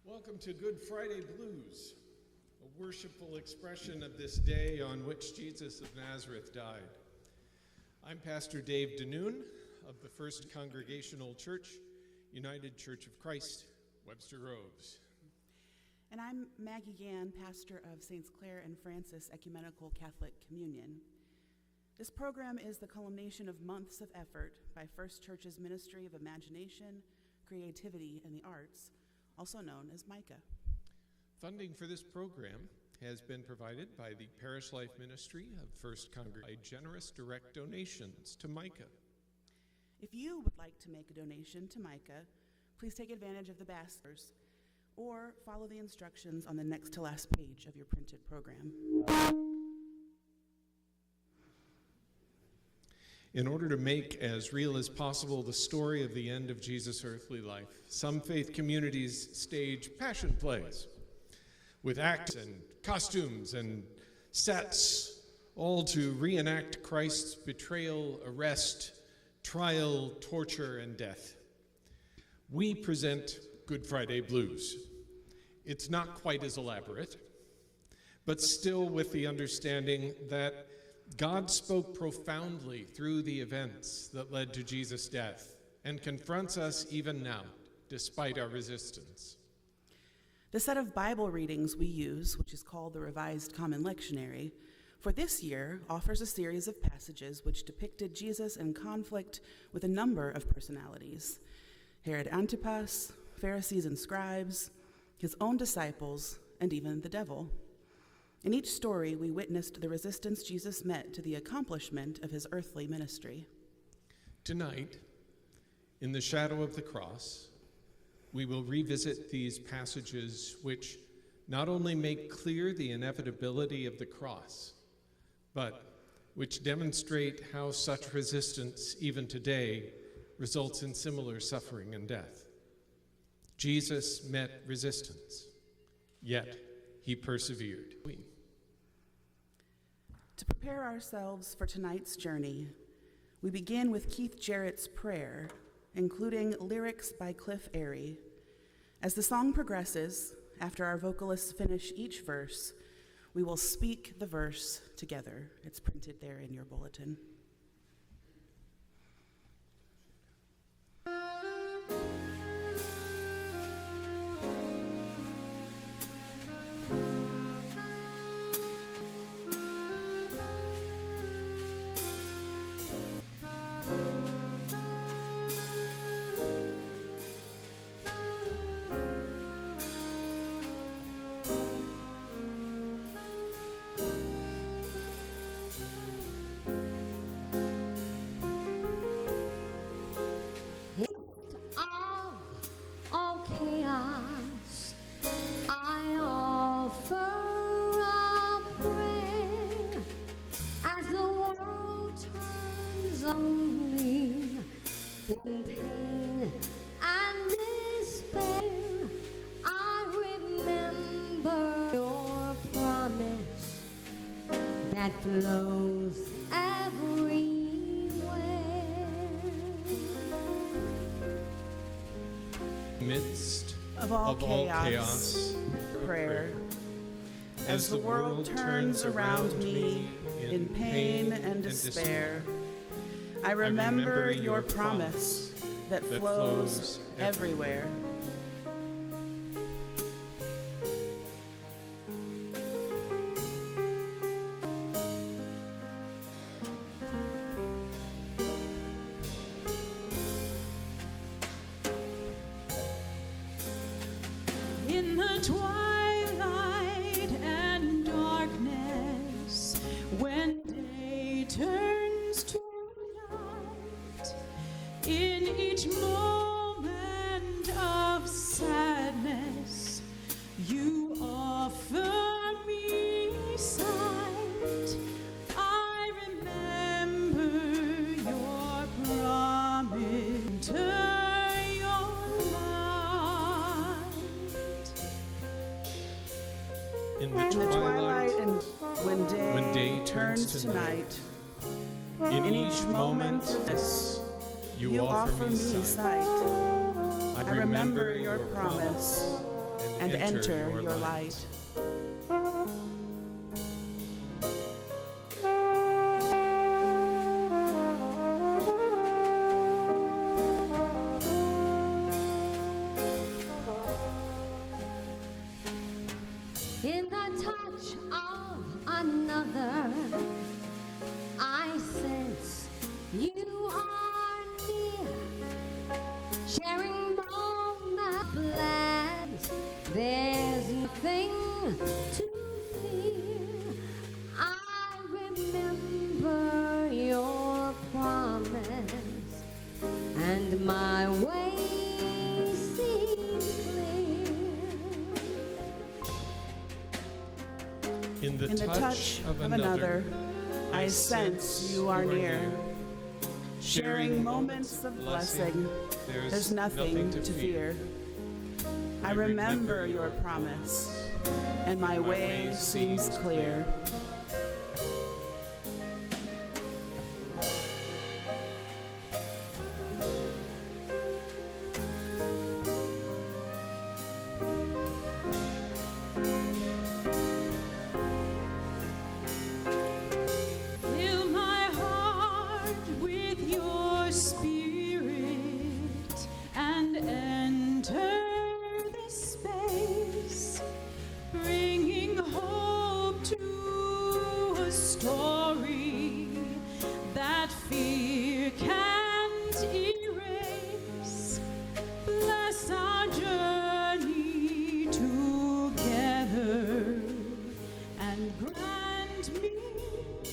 Welcome to Good Friday Blues, a worshipful expression of this day on which Jesus of Nazareth died. I'm Pastor Dave Danoon of the First Congregational Church, United Church of Christ, Webster Groves. And I'm Maggie Gann, pastor of Saints Clare and Francis Ecumenical Catholic Communion. This program is the culmination of months of effort by First Church's Ministry of Imagination, Creativity, and the Arts, also known as MICA. Funding for this program has been provided by the Parish Life Ministry of First Congregation by generous direct donations to MICA. If you would like to make a donation to MICA, please take advantage of the baskets or follow the instructions on the next to last page of your printed program. In order to make as real as possible the story of the end of Jesus' earthly life, some faith communities stage passion plays with acts and costumes and sets, all to reenact Christ's betrayal, arrest, trial, torture, and death. We present Good Friday Blues. It's not quite as elaborate, but still with the understanding that God spoke profoundly through the events that led to Jesus' death and confronts us even now, despite our resistance. The set of Bible readings we use, which is called the Revised Common Lectionary, for this year offers a series of passages which depicted Jesus in conflict with a number of personalities: Herod Antipas, Pharisees and scribes, his own disciples, and even the devil. In each story, we witnessed the resistance Jesus met to the accomplishment of his earthly ministry. Tonight, in the shadow of the cross, we will revisit these passages which not only make clear the inevitability of the cross, but which demonstrate how such resistance, even today, results in similar suffering and death. Jesus met resistance, yet he persevered. To prepare ourselves for tonight's journey, we begin with Keith Jarrett's prayer, including lyrics by Cliff Airy. As the song progresses, after our vocalists finish each verse, we will speak the verse together. It's printed there in your bulletin. Flows everywhere. Midst of all chaos, prayer. As the world turns around me in pain and despair, I remember your promise that flows everywhere. In the twilight and darkness, when day turns to night, in each moment of sadness, you offer me sight. I remember your promise. Enter your light. In In the twilight and when day turns to night, in in each moment of this, you offer me sight. I remember your promise and enter your light. In the touch of another, I sense you are near, sharing moments blessed. There's nothing to fear. I remember your promise, and my way seems clear. In the In the touch of another, I sense you are near. Sharing moments of blessing, there's nothing to fear. I remember your promise, and my way seems clear. Fill my heart with your spirit and enter this space, bringing hope to a story that fear can't erase. Bless our journey together and grant me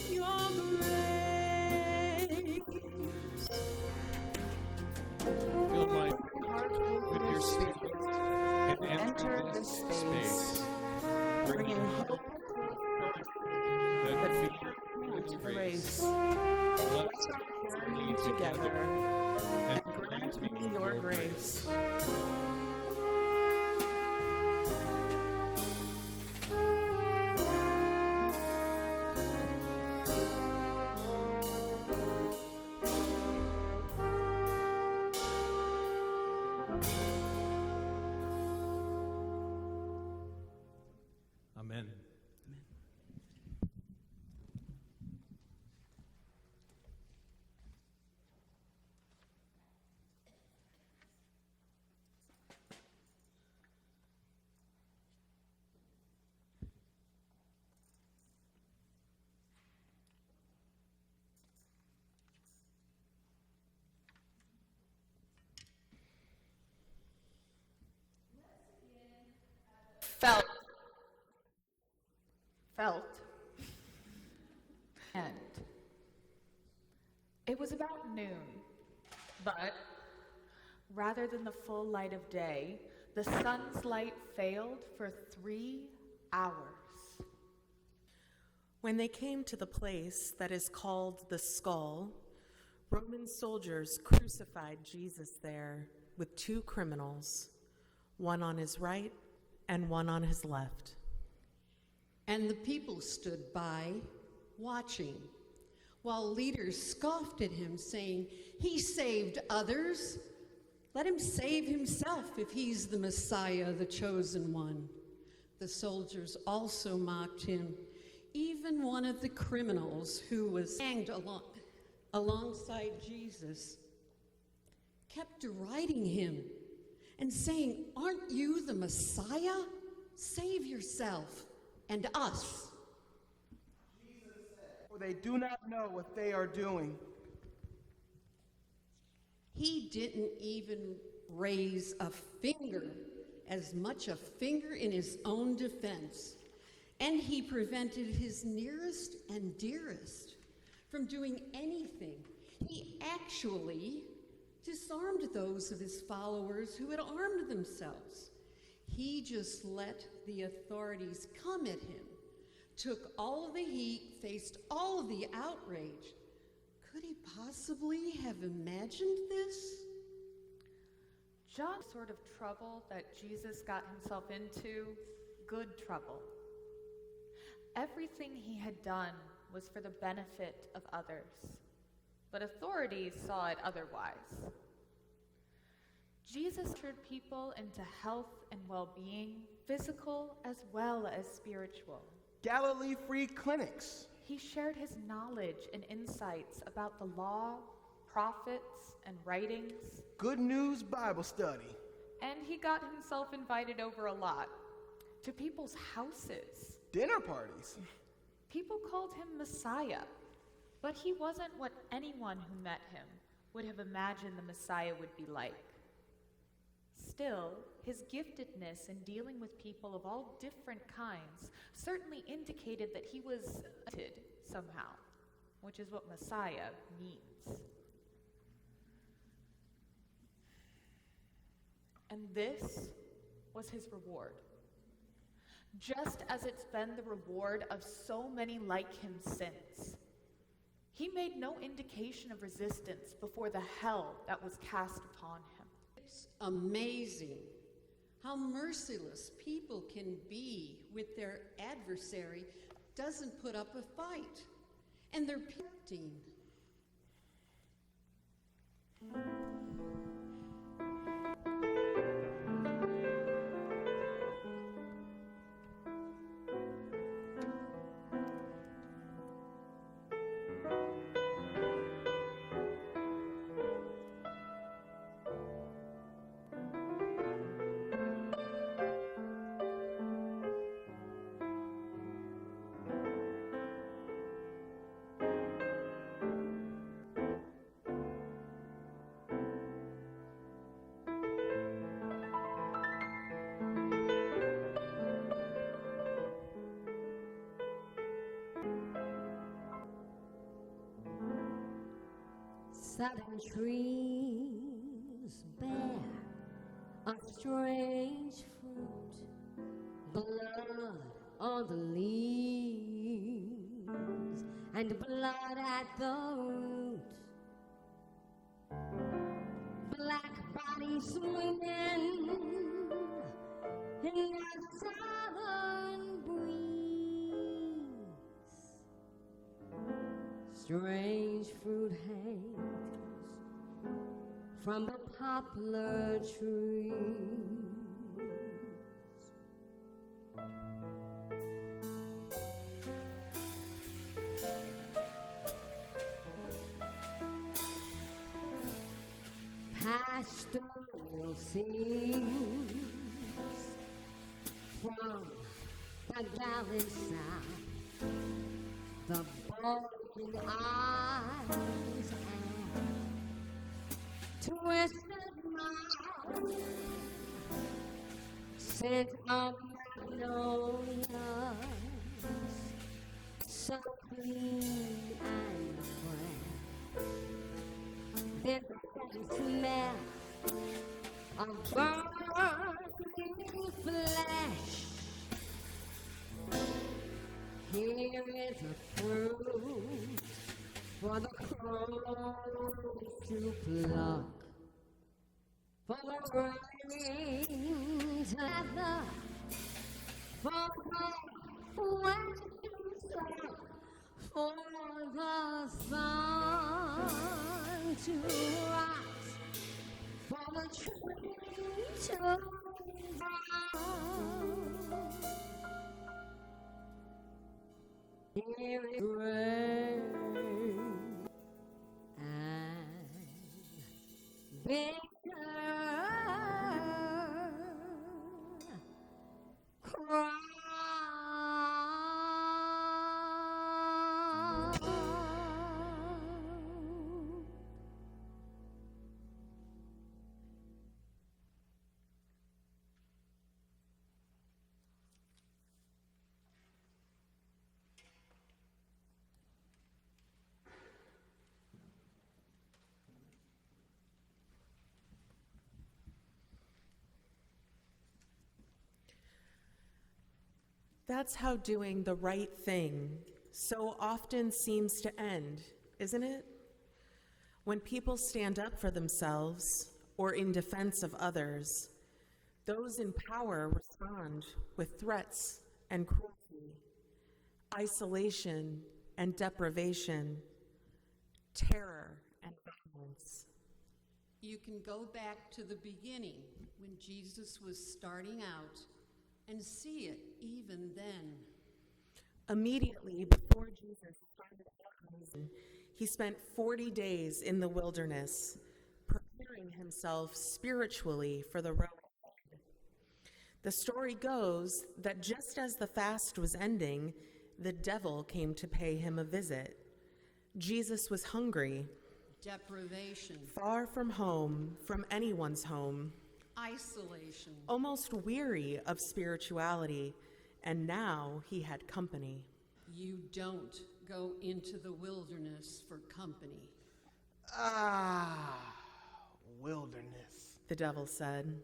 your grace. Fill my heart with your spirit and Enter this space, bringing hope that fear to can't grace. erase. Bless our journey Together, and grant me your grace. Amen. Felt. And it was about noon, but rather than the full light of day, the sun's light failed for 3 hours. When they came to the place that is called the Skull, Roman soldiers crucified Jesus there with 2 criminals, one on his right and one on his left. And the people stood by, watching, while leaders scoffed at him, saying, "He saved others. Let him save himself if he's the Messiah, the chosen one." The soldiers also mocked him. Even one of the criminals who was hanged alongside Jesus kept deriding him and saying, "Aren't you the Messiah? Save yourself and us." Jesus said, "For they do not know what they are doing." He didn't even raise a finger, as much a finger in his own defense. And he prevented his nearest and dearest from doing anything. He actually disarmed those of his followers who had armed themselves. He just let the authorities come at him, took all of the heat, faced all of the outrage. Could he possibly have imagined this? John's sort of trouble that Jesus got himself into, good trouble. Everything he had done was for the benefit of others, but authorities saw it otherwise. Jesus ushered people into health and well-being, physical as well as spiritual. Galilee free clinics. He shared his knowledge and insights about the law, prophets, and writings. Good News Bible study. And he got himself invited over a lot, to people's houses. Dinner parties. People called him Messiah, but he wasn't what anyone who met him would have imagined the Messiah would be like. Still, his giftedness in dealing with people of all different kinds certainly indicated that he was gifted somehow, which is what Messiah means. And this was his reward. Just as it's been the reward of so many like him since. He made no indication of resistance before the hell that was cast upon him. It's amazing how merciless people can be with their adversary doesn't put up a fight. And they're pitting. Southern trees bear a strange fruit, blood on the leaves and blood at the root. Black bodies swinging in the southern breeze. Strange fruit hangs from the poplar trees. Pastoral scenes from the valley south, the bulging eyes and twisted mouth, scent of magnolias, so clean and fresh. There's a smell of burning flesh. Here is a fruit for the crows to pluck, for the rain to gather, for the wind to set, for the sun to rise, for the tree to grow. very great and bigger. That's how doing the right thing so often seems to end, isn't it? When people stand up for themselves or in defense of others, those in power respond with threats and cruelty, isolation and deprivation, terror and violence. You can go back to the beginning when Jesus was starting out and see it even then. Immediately before Jesus started out on his mission, he spent 40 days in the wilderness, preparing himself spiritually for the road ahead. The story goes that just as the fast was ending, the devil came to pay him a visit. Jesus was hungry, Deprivation, far from home, from anyone's home, isolation. almost weary of spirituality, and now he had company. You don't go into the wilderness for company. Wilderness. The devil said.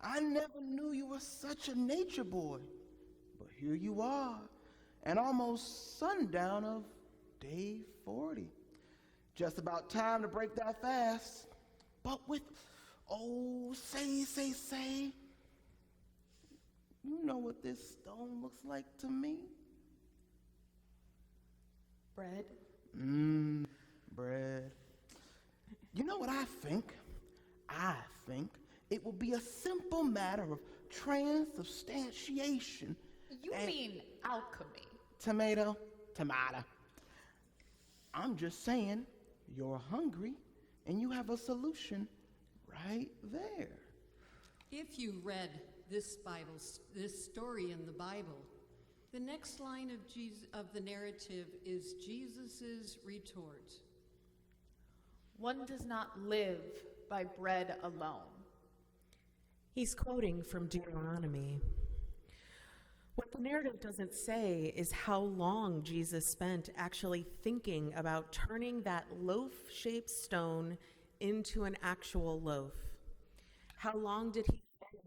I never knew you were such a nature boy. But here you are, and almost sundown of day 40. Just about time to break that fast. But with, say. You know what this stone looks like to me? Bread? Bread. You know what I think? I think it will be a simple matter of transubstantiation. You mean alchemy? Tomato. I'm just saying, you're hungry and you have a solution right there. If you read this story in the Bible, the next line of the narrative is Jesus's retort. One does not live by bread alone. He's quoting from Deuteronomy. What the narrative doesn't say is how long Jesus spent actually thinking about turning that loaf-shaped stone into an actual loaf. How long did he spend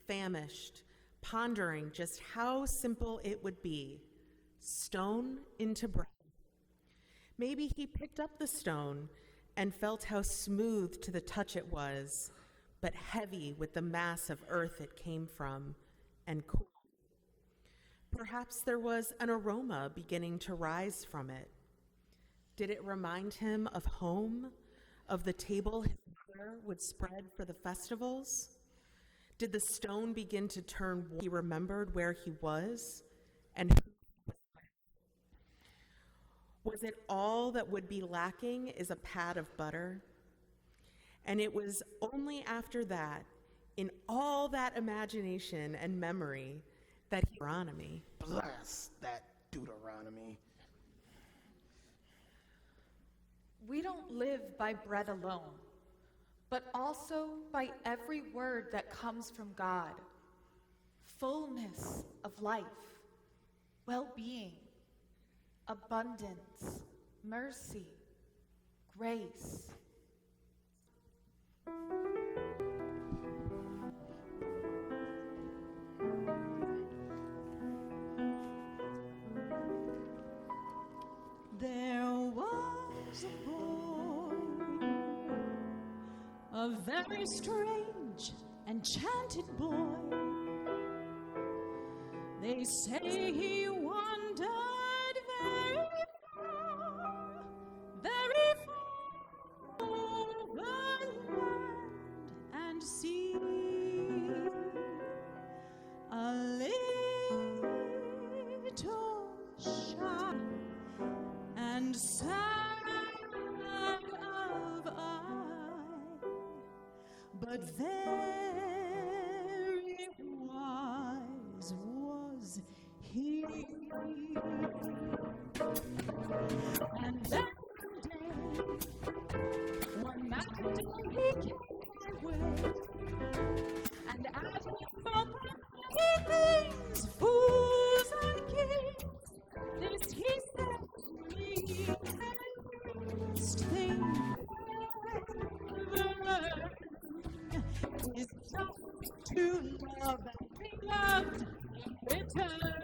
famished, pondering just how simple it would be? Stone into bread. Maybe he picked up the stone and felt how smooth to the touch it was, but heavy with the mass of earth it came from, and cool. Perhaps there was an aroma beginning to rise from it. Did it remind him of home, of the table his mother would spread for the festivals? Did the stone begin to turn warm? He remembered where he was and who he was with. Was it all that would be lacking is a pat of butter? And it was only after that, in all that imagination and memory, that Deuteronomy. Bless that Deuteronomy. We don't live by bread alone, but also by every word that comes from God. Fullness of life, well-being, abundance, mercy, grace. There was a boy, a very strange, enchanted boy. They say he wandered very far over land and sea. A little shy and sad of eye, but very wise was he. And then one day, one mountain he came my way, and as he spoke of many things, fools and kings, this he said to me: the greatest thing ever is just to love and be loved in return.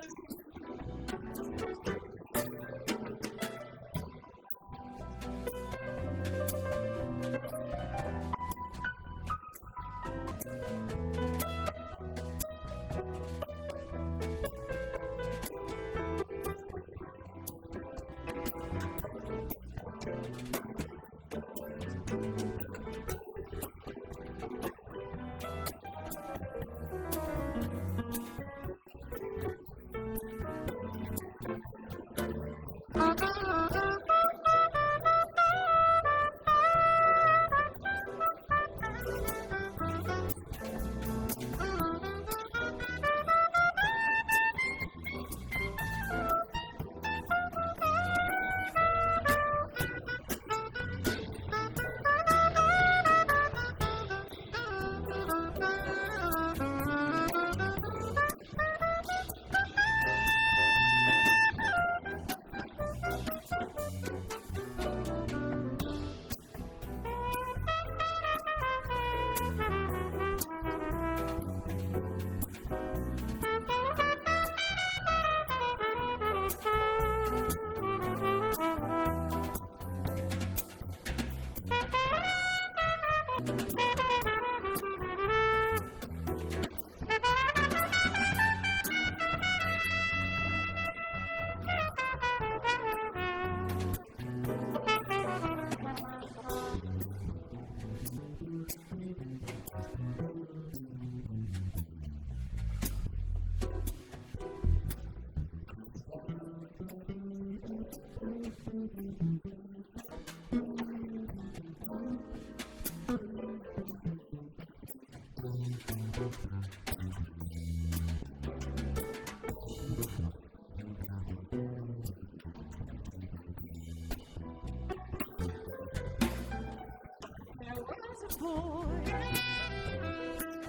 There was a boy,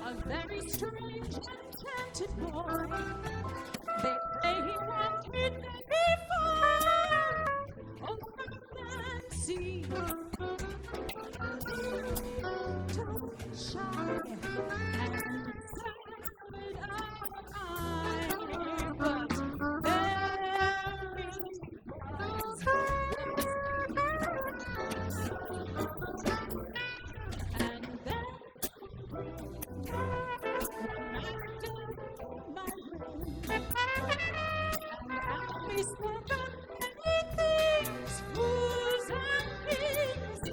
a very strange and enchanted boy. They say he wandered very far over land and sea. Too shy and sad of eye, but very wise. And then one night in my room, and as we spoke of many things, fools and kings,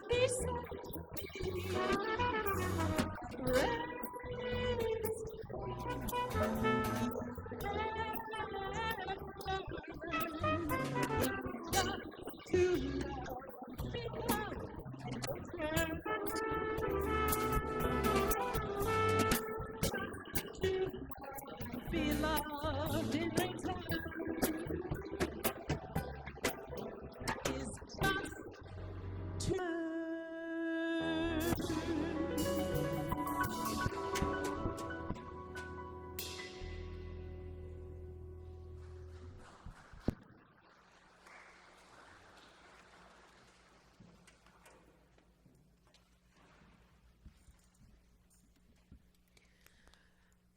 he said to me, be loved in return is just to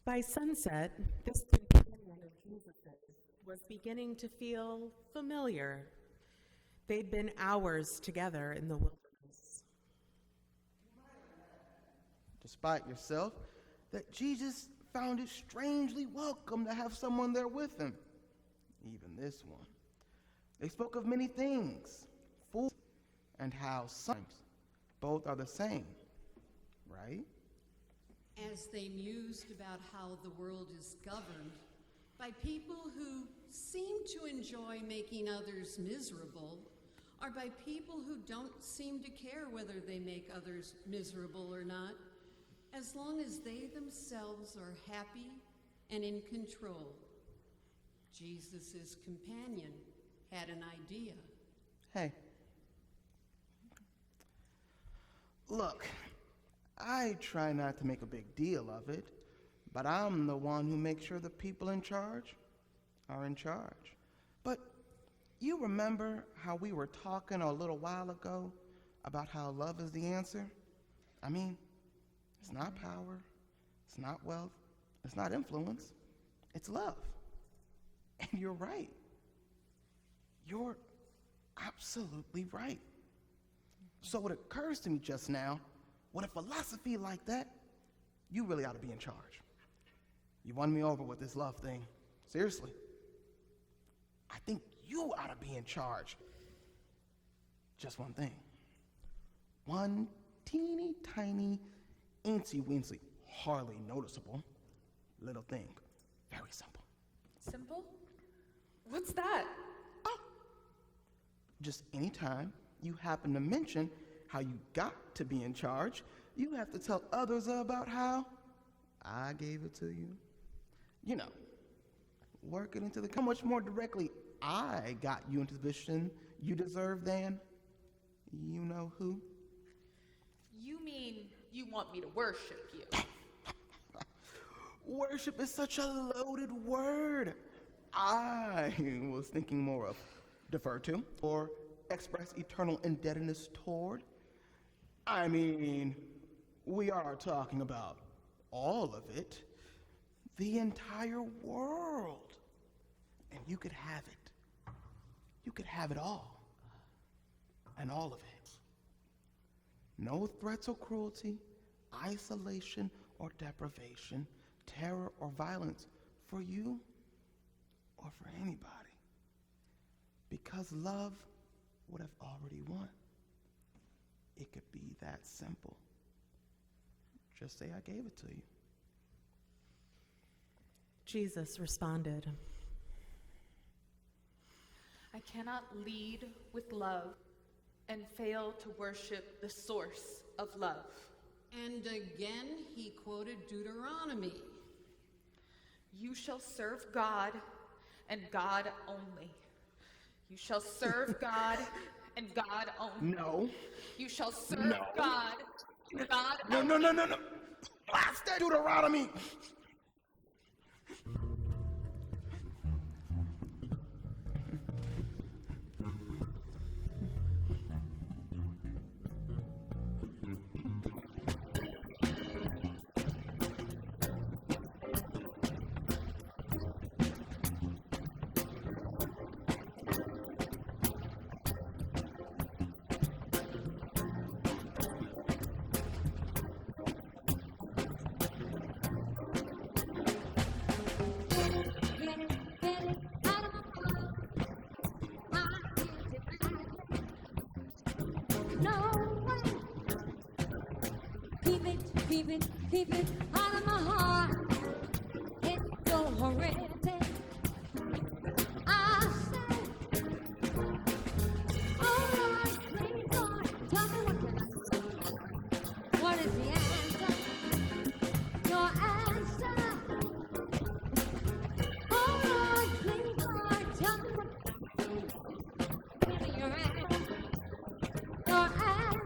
By sunset, this companion of Jesus's was beginning to feel familiar. They'd been hours together in the wilderness. Despite yourself, that Jesus found it strangely welcome to have someone there with him, even this one. They spoke of many things, fools, and how sometimes both are the same, right? As they mused about how the world is governed, by people who seem to enjoy making others miserable, or by people who don't seem to care whether they make others miserable or not, as long as they themselves are happy and in control. Jesus' companion had an idea. Hey, look, I try not to make a big deal of it, but I'm the one who makes sure the people in charge are in charge. But you remember how we were talking a little while ago about how love is the answer? I mean, it's not power, it's not wealth, it's not influence, it's love. And you're right. You're absolutely right. So it occurs to me just now, with a philosophy like that, you really ought to be in charge. You won me over with this love thing. Seriously. I think you ought to be in charge. Just one thing. One teeny tiny, eensy-weensy, hardly noticeable little thing. Very simple. Simple? What's that? Oh. Just anytime you happen to mention how you got to be in charge, you have to tell others about how I gave it to you. You know, work it into how much more directly I got you into the position you deserve than you know who. You mean you want me to worship you? Worship is such a loaded word. I was thinking more of defer to or express eternal indebtedness toward. I mean, we are talking about all of it, the entire world. And you could have it. You could have it all. And all of it. No threats or cruelty, isolation or deprivation, terror or violence for you or for anybody. Because love would have already won. It could be that simple. Just say I gave it to you. Jesus responded, I cannot lead with love and fail to worship the source of love. And again, he quoted Deuteronomy. You shall serve God and God only. You shall serve God and God only. No. You shall serve God and God No, only. no. Blast that Deuteronomy. Keep it out of my heart. It's so horrific. I say, oh Lord, please Lord, tell me what can I do? What is the answer? Your answer. Oh Lord, please Lord, tell me what can I do? Give me your answer. Your answer.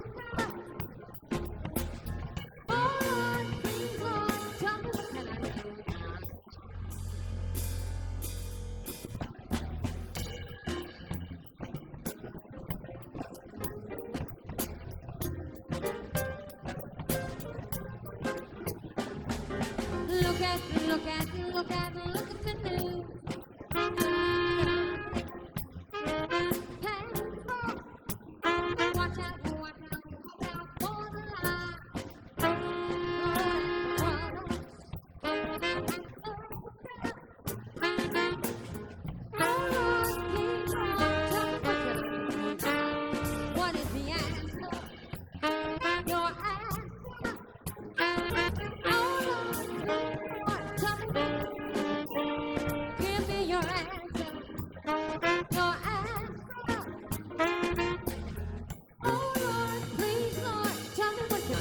Look at the news. Watch out for the lie. What is the answer? Your answer. Oh Lord, tell me. Your answer. Oh Lord, please Lord, tell me what you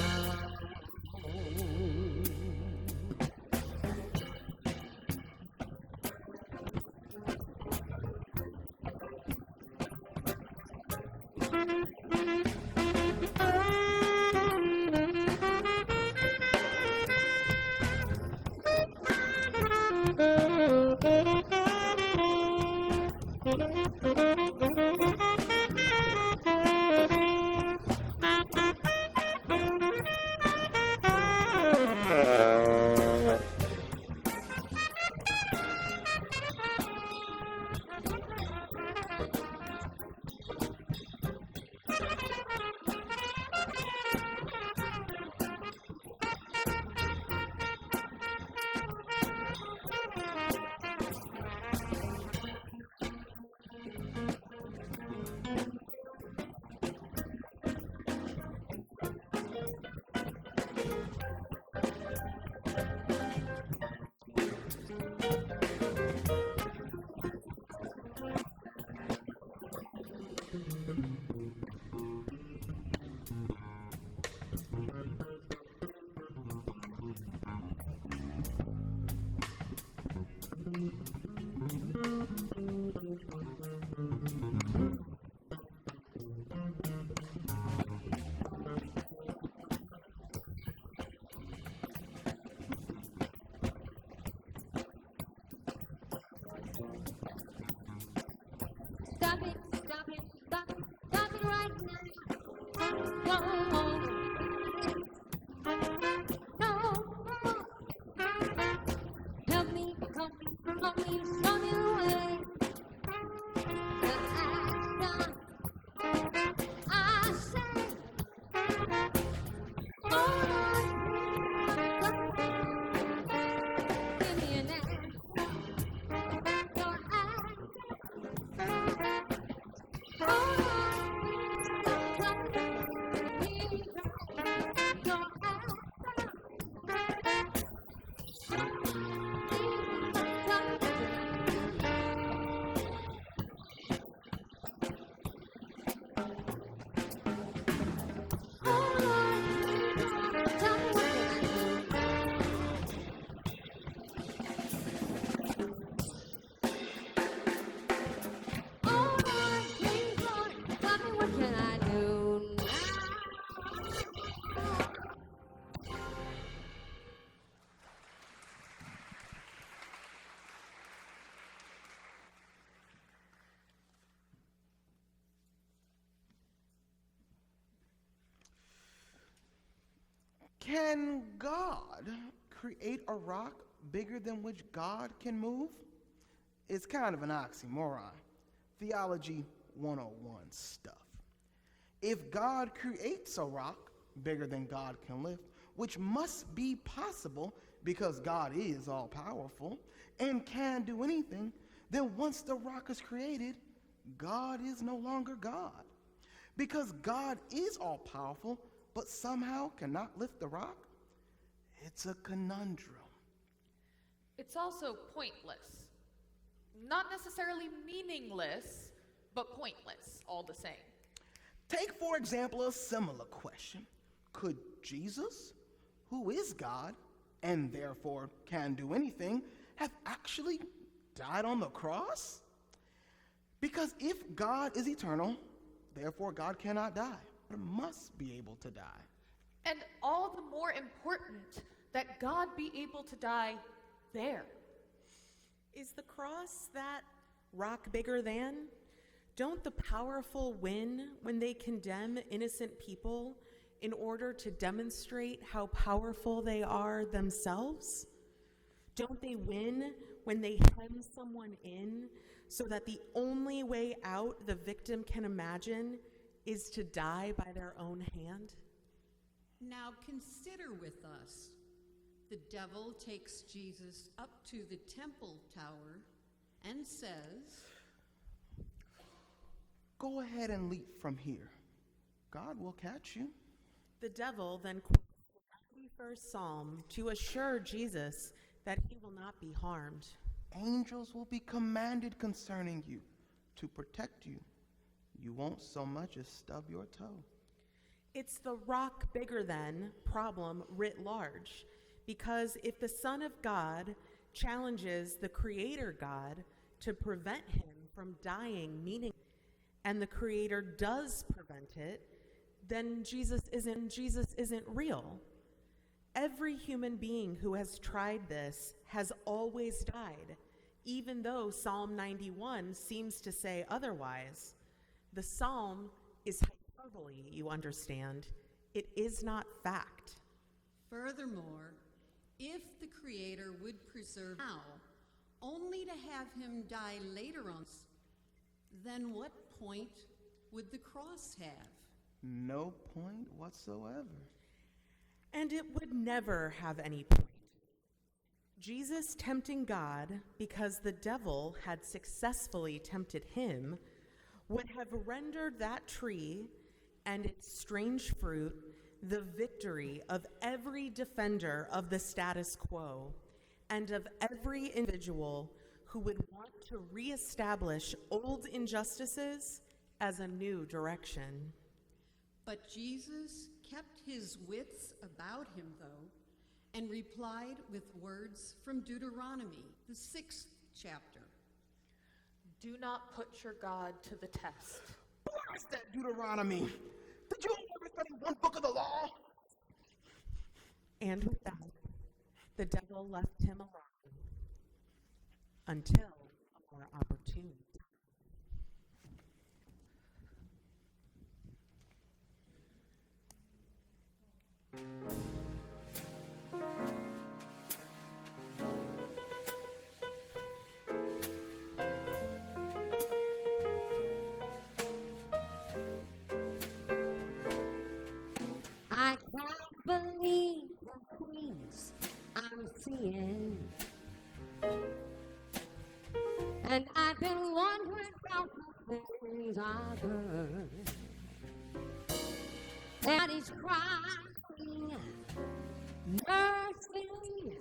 stop it, stop it, stop it, stop it right now. Go home. Help me, help me, show me the way. The action, I say. Oh Lord, give me an answer. Your answer. Oh Lord, tell me, your answer. Can God create a rock bigger than which God can move? It's kind of an oxymoron. Theology 101 stuff. If God creates a rock bigger than God can lift, which must be possible because God is all powerful and can do anything, then once the rock is created, God is no longer God. Because God is all powerful, but somehow cannot lift the rock? It's a conundrum. It's also pointless. Not necessarily meaningless, but pointless all the same. Take, for example, a similar question. Could Jesus, who is God, and therefore can do anything, have actually died on the cross? Because if God is eternal, therefore God cannot die. But must be able to die. And all the more important that God be able to die there. Is the cross that rock bigger than? Don't the powerful win when they condemn innocent people in order to demonstrate how powerful they are themselves? Don't they win when they hem someone in so that the only way out the victim can imagine is to die by their own hand? Now consider with us. The devil takes Jesus up to the temple tower and says, Go ahead and leap from here. God will catch you. The devil then quotes the 91st Psalm to assure Jesus that he will not be harmed. Angels will be commanded concerning you. to protect you. You won't so much as stub your toe. It's the rock bigger than problem writ large, because if the Son of God challenges the Creator God to prevent him from dying, and the Creator does prevent it, then Jesus isn't real. Every human being who has tried this has always died, even though Psalm 91 seems to say otherwise. The psalm is hyperbole, you understand. It is not fact. Furthermore, if the Creator would preserve now, only to have him die later on, then what point would the cross have? No point whatsoever. And it would never have any point. Jesus tempting God because the devil had successfully tempted him would have rendered that tree and its strange fruit the victory of every defender of the status quo and of every individual who would want to reestablish old injustices as a new direction. But Jesus kept his wits about him, though, and replied with words from Deuteronomy, the 6th chapter. Do not put your God to the test. Blast that Deuteronomy! Did you ever study one book of the law? And with that, the devil left him alone until a more opportune time. I can't believe the things I'm seeing, and I've been wondering about the things I've heard. Daddy's crying, nursing,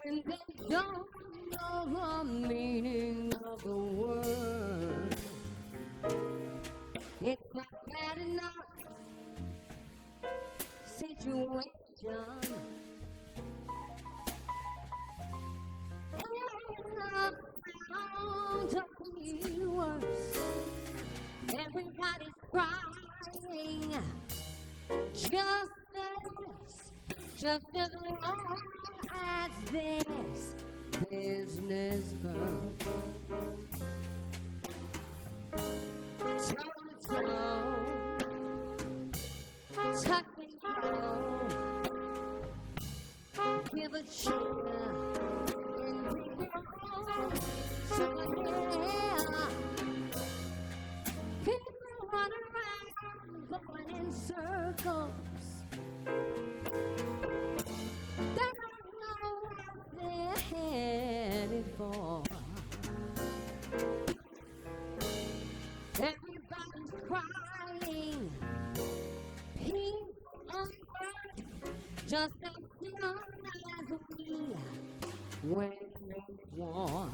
when they don't know the meaning of the word. It's not bad enough situation. And bound to be worse. Everybody's crying, just as long as this business goes. So, tuck it down, give a cheer, and be gone. So yeah, people run around, going in circles. They don't know what they're headed for. Everybody's crying, peace on earth, just as long as we wage war.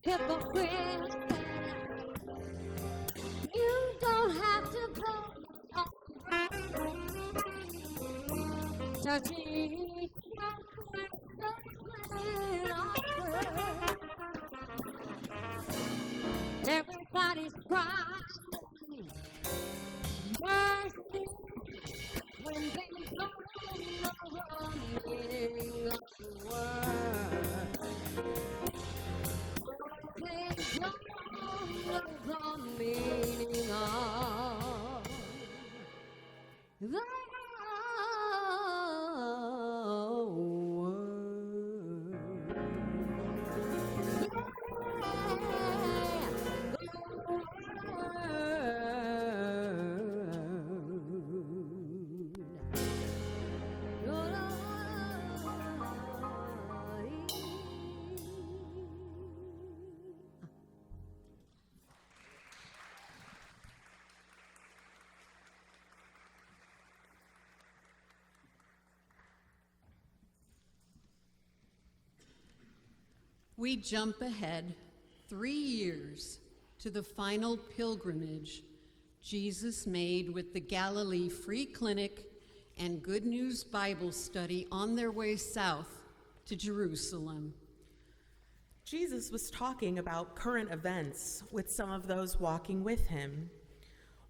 Hypocrite, you don't have to go to teach everybody's crying mercy when they don't know the meaning of the word. They don't know the meaning of the word. We jump ahead 3 years to the final pilgrimage Jesus made with the Galilee Free Clinic and Good News Bible Study on their way south to Jerusalem. Jesus was talking about current events with some of those walking with him.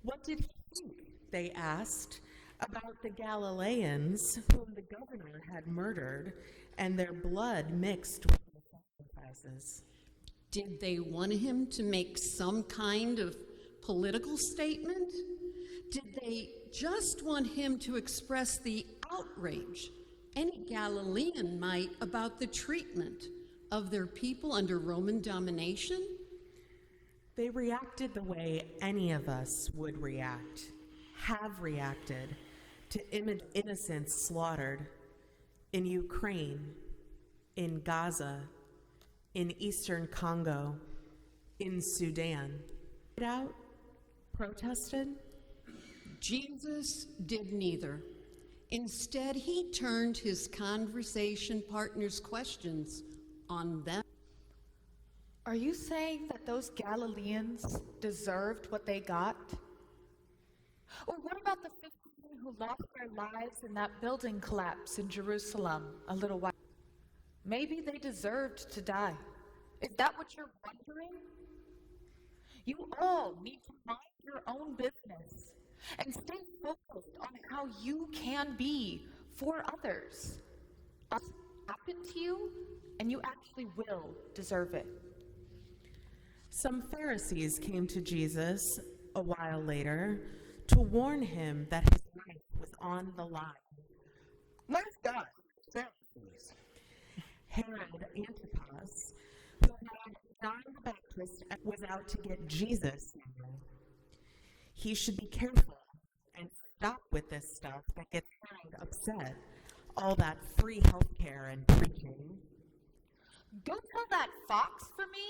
What did he think, they asked, about the Galileans whom the governor had murdered and their blood mixed with the sacrifices? Did they want him to make some kind of political statement? Did they just want him to express the outrage any Galilean might about the treatment of their people under Roman domination? They reacted the way any of us would react, have reacted, to innocents slaughtered in Ukraine, in Gaza, in Eastern Congo, in Sudan. Out, protested. Jesus did neither. Instead, he turned his conversation partner's questions on them. Are you saying that those Galileans deserved what they got? Or what about the 15 who lost their lives in that building collapse in Jerusalem a little while? Maybe they deserved to die. Is that what you're wondering? You all need to mind your own business and stay focused on how you can be for others. It happened to you, and you actually will deserve it. Some Pharisees came to Jesus a while later to warn him that his life was on the line. Nice guy. Pharisees. Herod Antipas, who had John the Baptist, was out to get Jesus. He should be careful and stop with this stuff that gets Herod upset. All that free healthcare and preaching. Go tell that fox for me,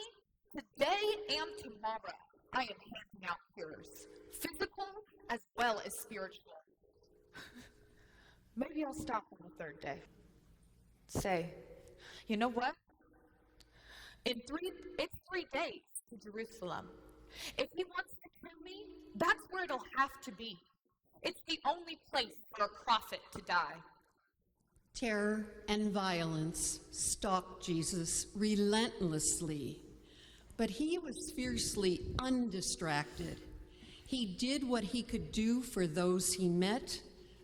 today and tomorrow I am handing out cures, physical as well as spiritual. Maybe I'll stop on the third day. Say, you know what? It's 3 days to Jerusalem. If he wants to kill me, that's where it'll have to be. It's the only place for a prophet to die. Terror and violence stalked Jesus relentlessly, but he was fiercely undistracted. He did what he could do for those he met,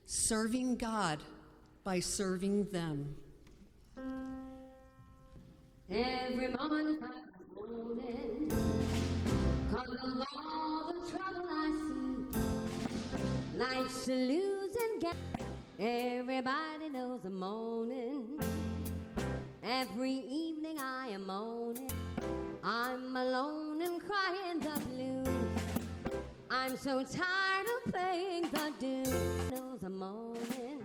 serving God by serving them. Every morning cause of all the trouble I see, life's a losing game. Everybody knows I'm moaning. Every evening I am moaning. I'm alone and crying the blues. I'm so tired of playing the dude. Knows I'm moaning.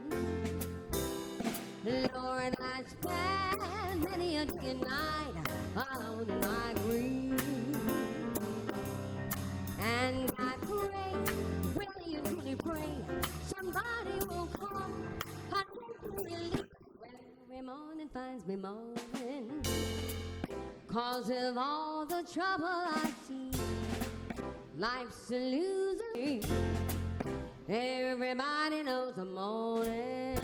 Lord, I spend many a day and night alone in my grief. And I pray, really and truly pray, somebody will come and morning finds me moaning, 'cause of all the trouble I see. Life's a losing. Everybody knows I'm moaning.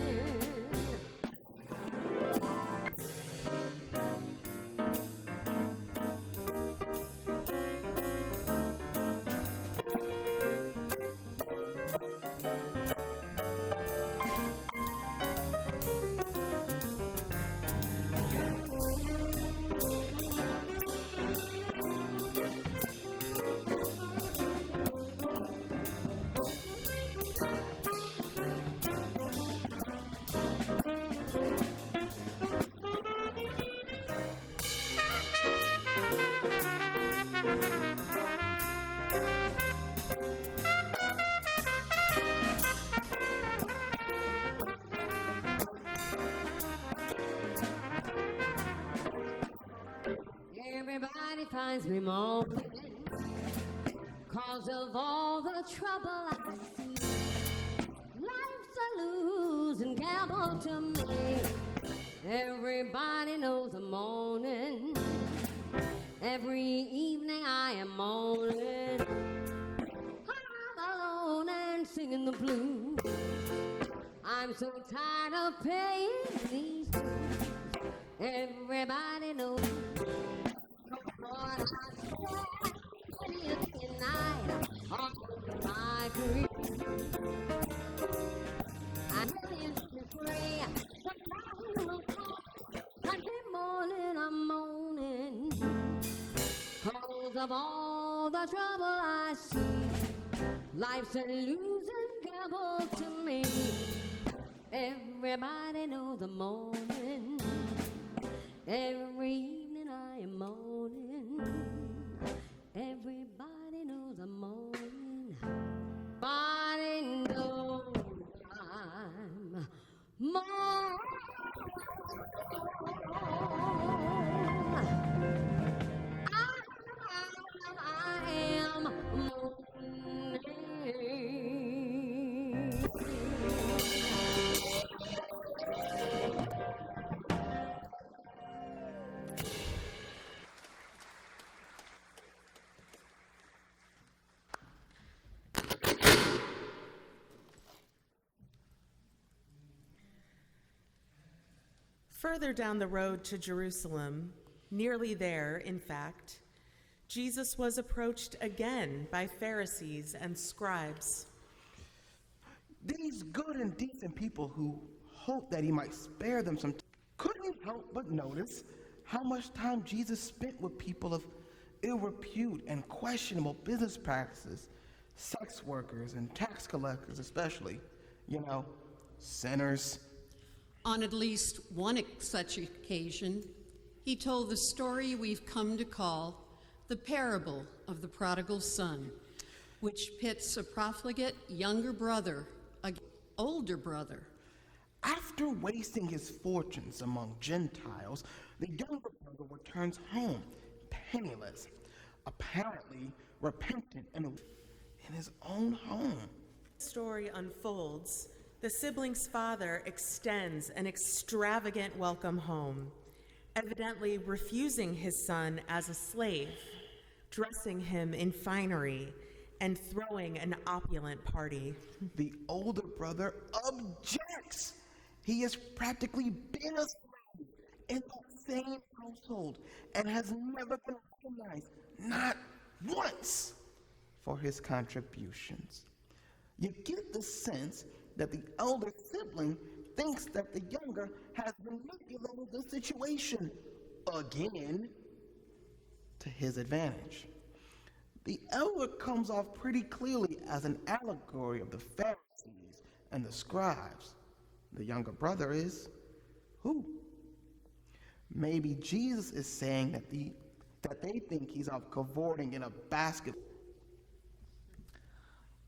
Everybody finds me moaning, 'cause of all the trouble I see. Life's a losing gamble to me. Everybody knows I'm moaning. Every evening I am moaning. I'm alone and singing the blues. I'm so tired of paying these dues. Everybody knows. Lord, I swear, many a day and night, all my grief. I really used to pray, but now will come. Every morning I'm moaning, 'cause of all the trouble I see. Life's a losing gamble to me. Everybody knows I'm moaning. Every evening I am moaning. Everybody knows I'm moaning. Body knows I'm moaning. I am moaning. Further down the road to Jerusalem, nearly there, in fact, Jesus was approached again by Pharisees and scribes. These good and decent people who hoped that he might spare them some couldn't help but notice how much time Jesus spent with people of ill repute and questionable business practices, sex workers and tax collectors especially, sinners. On at least one such occasion, he told the story we've come to call the parable of the prodigal son, which pits a profligate younger brother against older brother. After wasting his fortunes among Gentiles, the younger brother returns home penniless, apparently repentant and in his own home. The story unfolds. The sibling's father extends an extravagant welcome home, evidently refusing his son as a slave, dressing him in finery, and throwing an opulent party. The older brother objects. He has practically been a slave in that same household and has never been recognized, not once, for his contributions. You get the sense that the elder sibling thinks that the younger has manipulated the situation again to his advantage. The elder comes off pretty clearly as an allegory of the Pharisees and the scribes. The younger brother is who? Maybe Jesus is saying that they think he's out cavorting in a basket.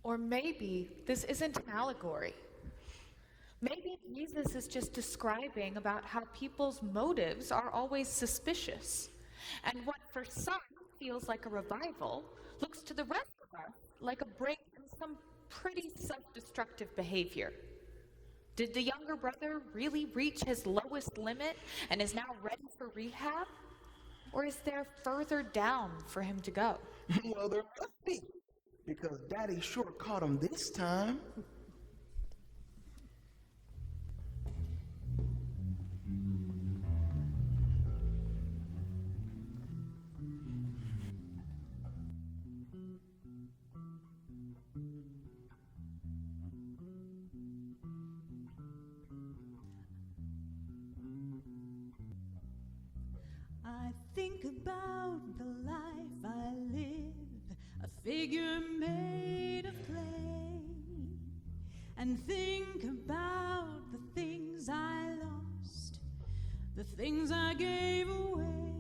Or maybe this isn't an allegory. Maybe Jesus is just describing about how people's motives are always suspicious, and what for some feels like a revival looks to the rest of us like a break from some pretty self-destructive behavior. Did the younger brother really reach his lowest limit and is now ready for rehab? Or is there further down for him to go? Well, there must be, because Daddy sure caught him this time. I think about the life I live, a figure made of clay, and think about the things I lost, the things I gave away.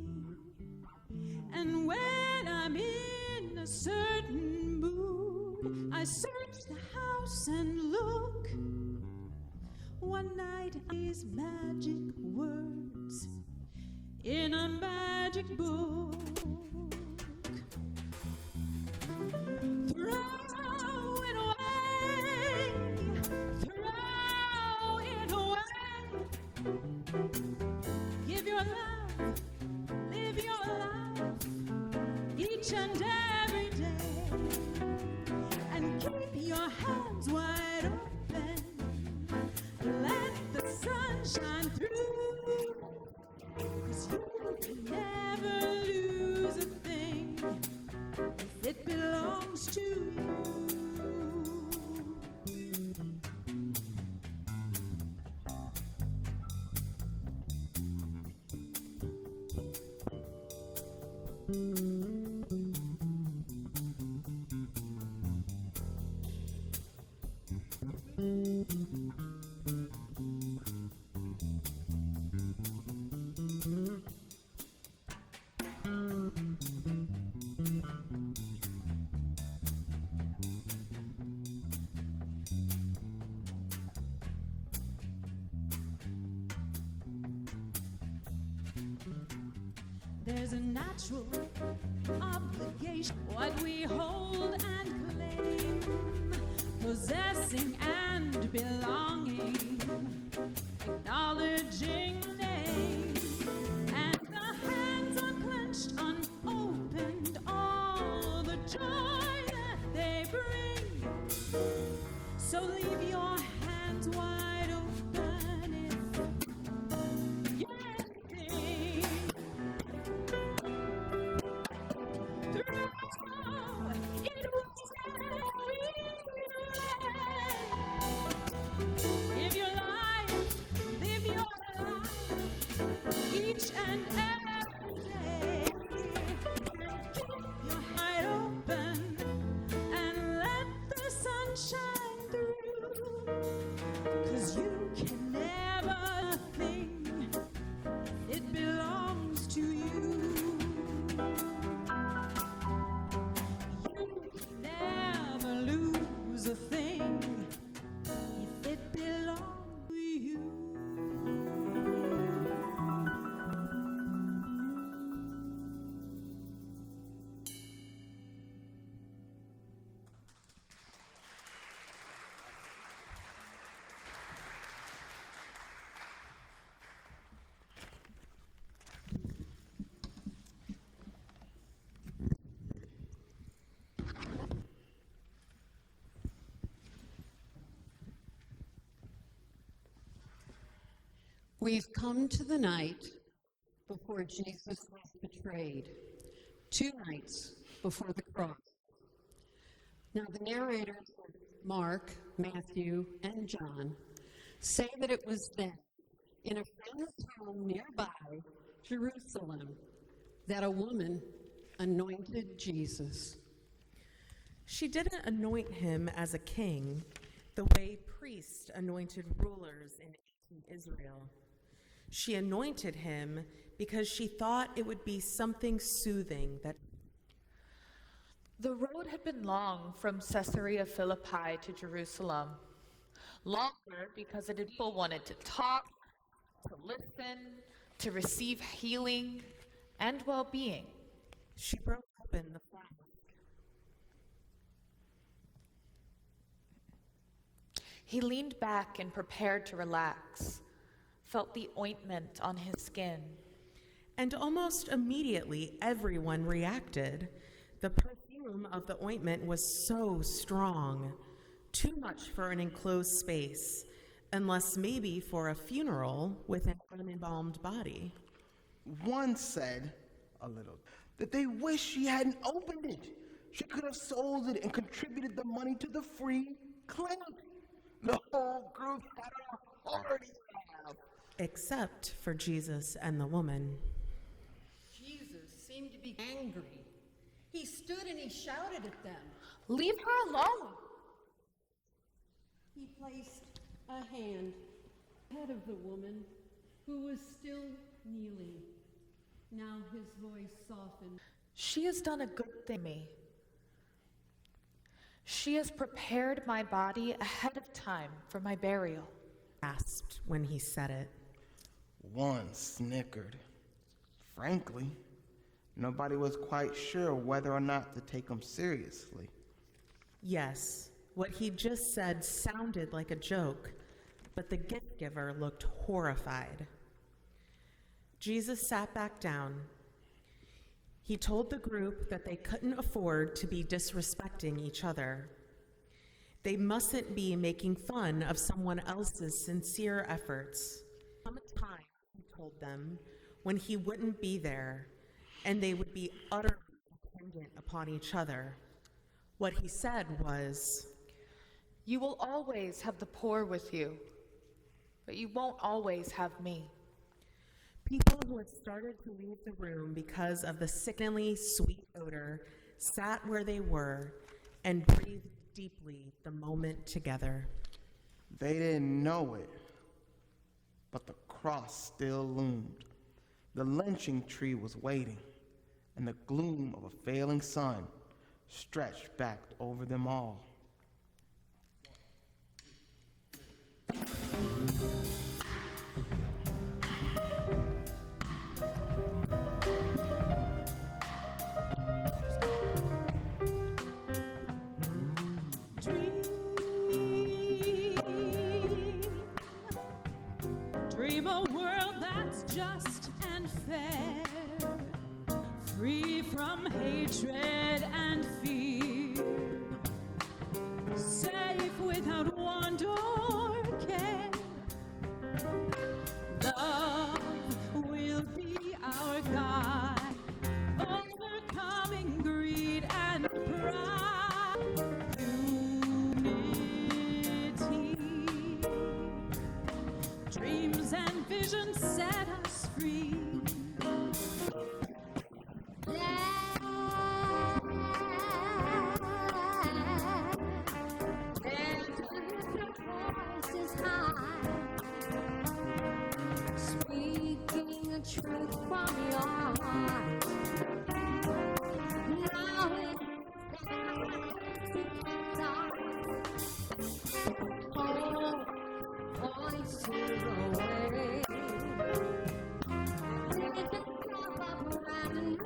And when I'm in a certain mood, I search the house and look. One night, these magic words in a magic book. Throw it away, throw it away. Give your love, live your life each and every day, and keep your hands wide open. Let the sun shine through. 'Cause you can never lose a thing if it belongs to you. There's a natural obligation, what we hold and claim, possessing and belonging, acknowledging the name, and the hands unclenched, unopened, all the joy that they bring. So leave your hands wide open if you're empty. Live your life, live your life, each and every day. Keep your heart open and let the sun shine through. 'Cause you can never think it belongs to you. Never lose a thing if it belongs to you. We've come to the night before Jesus was betrayed, 2 nights before the cross. Now, the narrators, Mark, Matthew, and John, say that it was then, in a friend's home nearby Jerusalem, that a woman anointed Jesus. She didn't anoint him as a king, the way priests anointed rulers in ancient Israel. She anointed him because she thought it would be something soothing that. The road had been long from Caesarea Philippi to Jerusalem. Longer because the people wanted to talk, to listen, to receive healing and well-being. She broke open the flask. He leaned back and prepared to relax, felt the ointment on his skin. And almost immediately, everyone reacted. The perfume of the ointment was so strong, too much for an enclosed space, unless maybe for a funeral with an unembalmed body. One said, a little, that they wish she hadn't opened it. She could have sold it and contributed the money to the free clinic. The whole group had a hearty laugh. Except for Jesus and the woman. Jesus seemed to be angry. He stood and he shouted at them. Leave her alone! He placed a hand ahead of the woman who was still kneeling. Now his voice softened. She has done a good thing to me. She has prepared my body ahead of time for my burial. Gasped when he said it. One snickered. Frankly, nobody was quite sure whether or not to take him seriously. Yes, what he just said sounded like a joke, but the gift giver looked horrified. Jesus sat back down. He told the group that they couldn't afford to be disrespecting each other. They mustn't be making fun of someone else's sincere efforts. Come a time, he told them, when he wouldn't be there, and they would be utterly dependent upon each other. What he said was, You will always have the poor with you, but you won't always have me. People who had started to leave the room because of the sickeningly sweet odor sat where they were and breathed deeply the moment together. They didn't know it, but the cross still loomed. The lynching tree was waiting, and the gloom of a failing sun stretched back over them all. Dream a world that's just and fair, free from hatred and fear, safe without want or care. Love will be our guide, overcoming greed and pride. Unity, dreams and visions set us free. Speaking the truth from your heart. Now it's all voices away. Take a step up and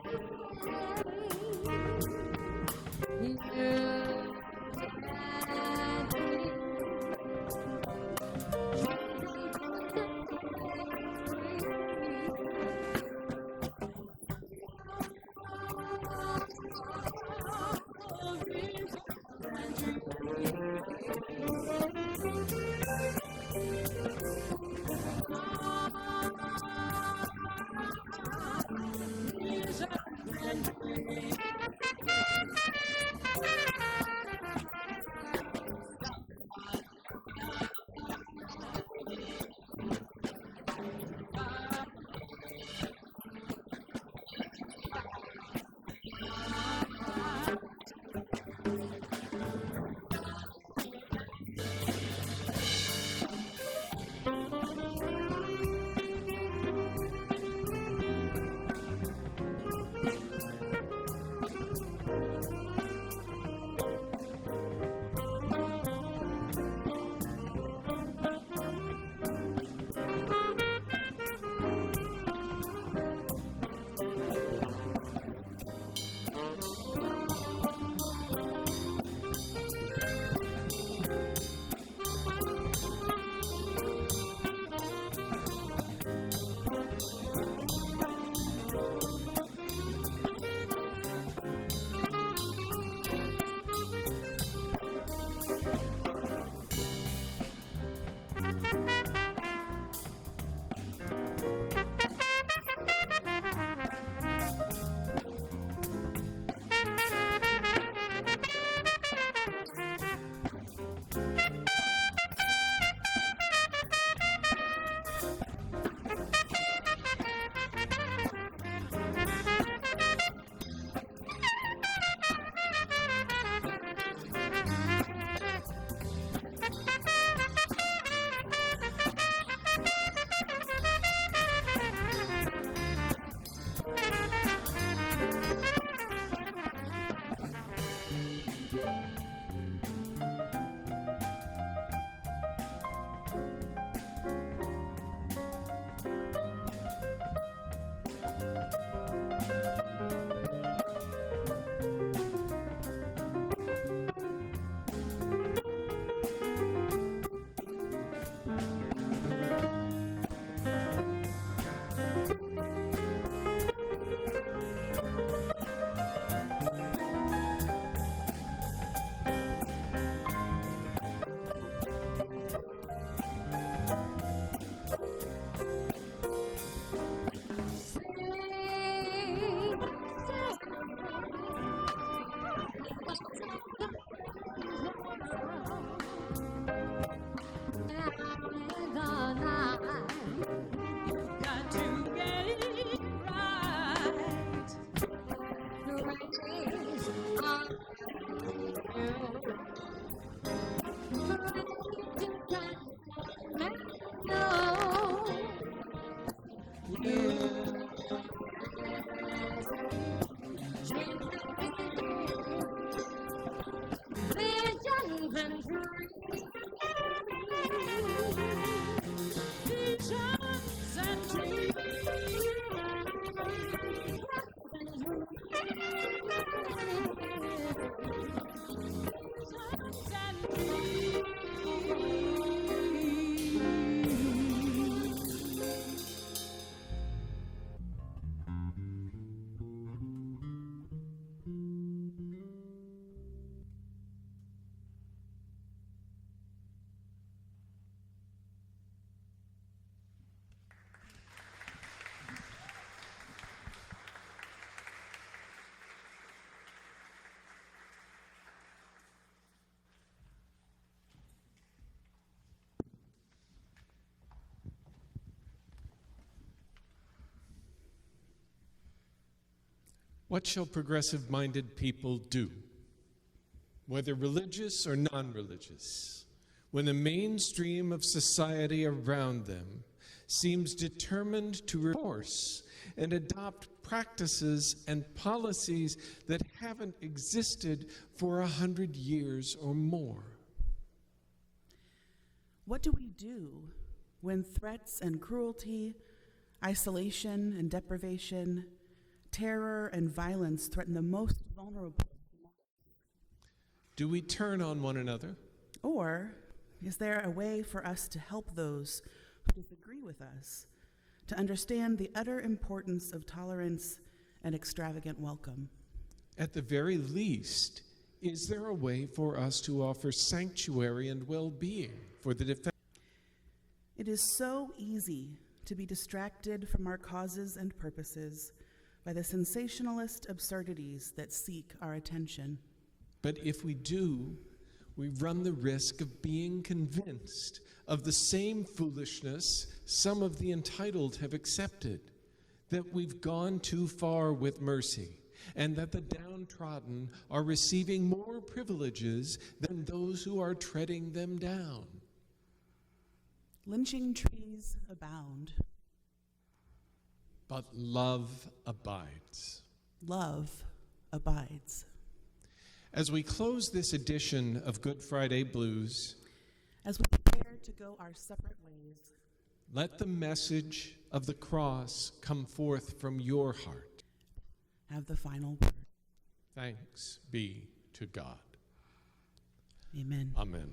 Visions and dreams. Visions and dreams. What shall progressive-minded people do, whether religious or non-religious, when the mainstream of society around them seems determined to enforce and adopt practices and policies that haven't existed for 100 years or more? What do we do when threats and cruelty, isolation and deprivation, terror and violence threaten the most vulnerable? Do we turn on one another? Or is there a way for us to help those who disagree with us to understand the utter importance of tolerance and extravagant welcome? At the very least, is there a way for us to offer sanctuary and well-being for the defense? It is so easy to be distracted from our causes and purposes by the sensationalist absurdities that seek our attention. But if we do, we run the risk of being convinced of the same foolishness some of the entitled have accepted, that we've gone too far with mercy, and that the downtrodden are receiving more privileges than those who are treading them down. Lynching trees abound. But love abides. Love abides. As we close this edition of Good Friday Blues, As we prepare to go our separate ways, let the message of the cross come forth from your heart. have the final word. Thanks be to God. Amen. Amen.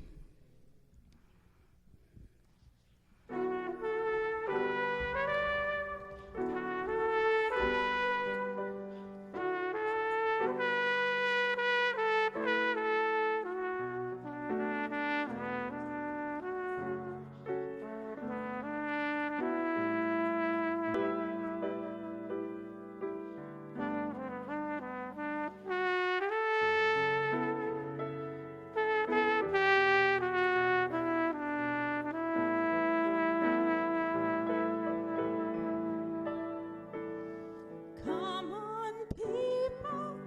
Come on, people,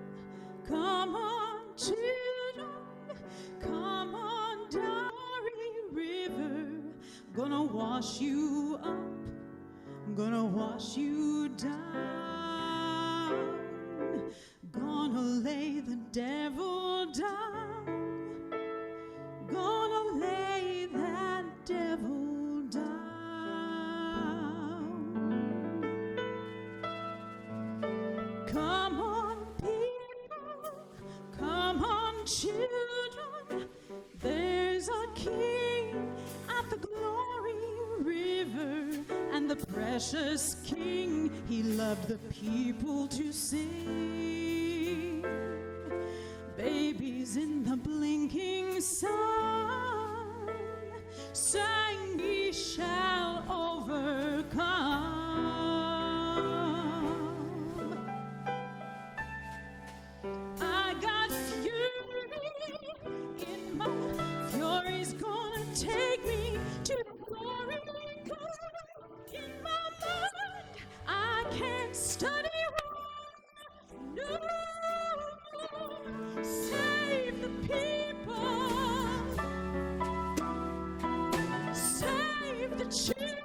come on, children, come on, Darry River, gonna wash you up, gonna wash you down, gonna lay the devil down, gonna lay that devil down. Come on, people, come on, children, there's a king at the glory river, and the precious king, he loved the people to sing. Babies in the blinking sun sang, we shall overcome. I got fury in my fury's gonna take me to the glory God. In my mind, I can't study wrong. No, save the people, save the children.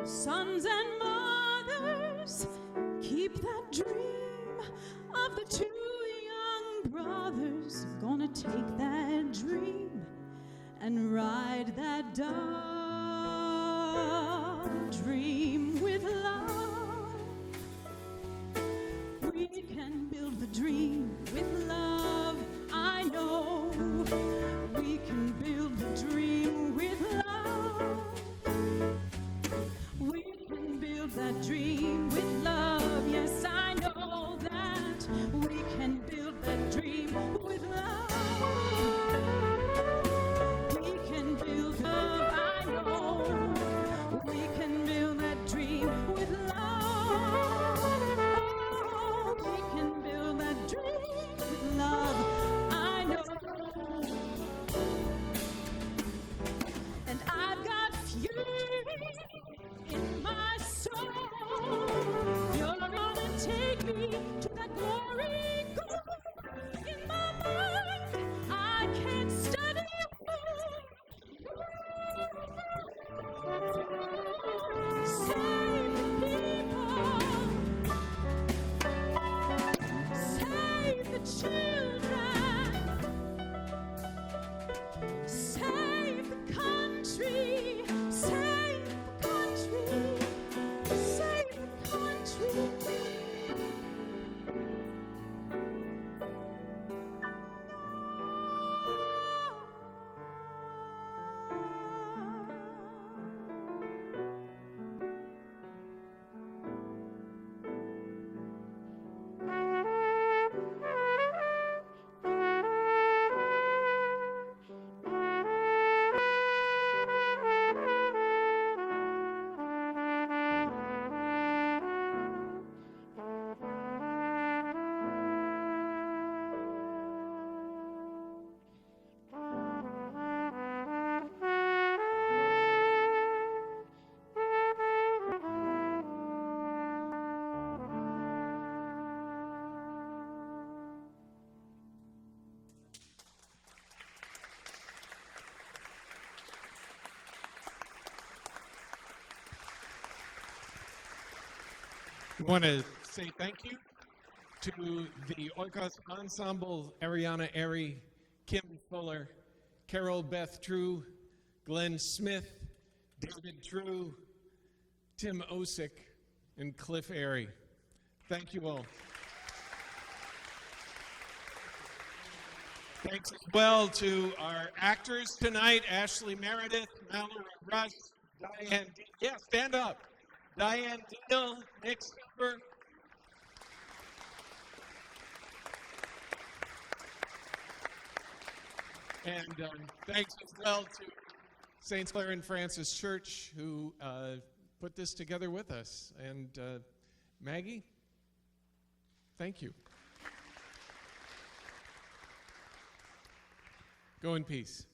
Sons and mothers, keep that dream of the two young brothers. Gonna take that dream and ride that dove. Dream with love. We can build the dream with love. I know we can build the dream with love. We can build that dream with love. Yes, I know that we can build that dream with love. We can build love. I know we can build that dream with love. Oh, we can build that dream with love. I know. And I've got fury in my soul. You're gonna take me to that glory goal. In my mind, I can't study. Save the people. Save the children. Save the country. Save the country. Save the country. We want to say thank you to the Oikos Ensemble, Ariana Airy, Kim Fuller, Carol Beth True, Glenn Smith, David True, Tim Osick, and Cliff Airy. Thank you all. Thanks as well to our actors tonight, Ashley Meredith, Mallory Rush, Diane, stand up. Diane Deal, Nick Silver. And thanks as well to St. Clair and Francis Church, who put this together with us. And Maggie, thank you. Go in peace.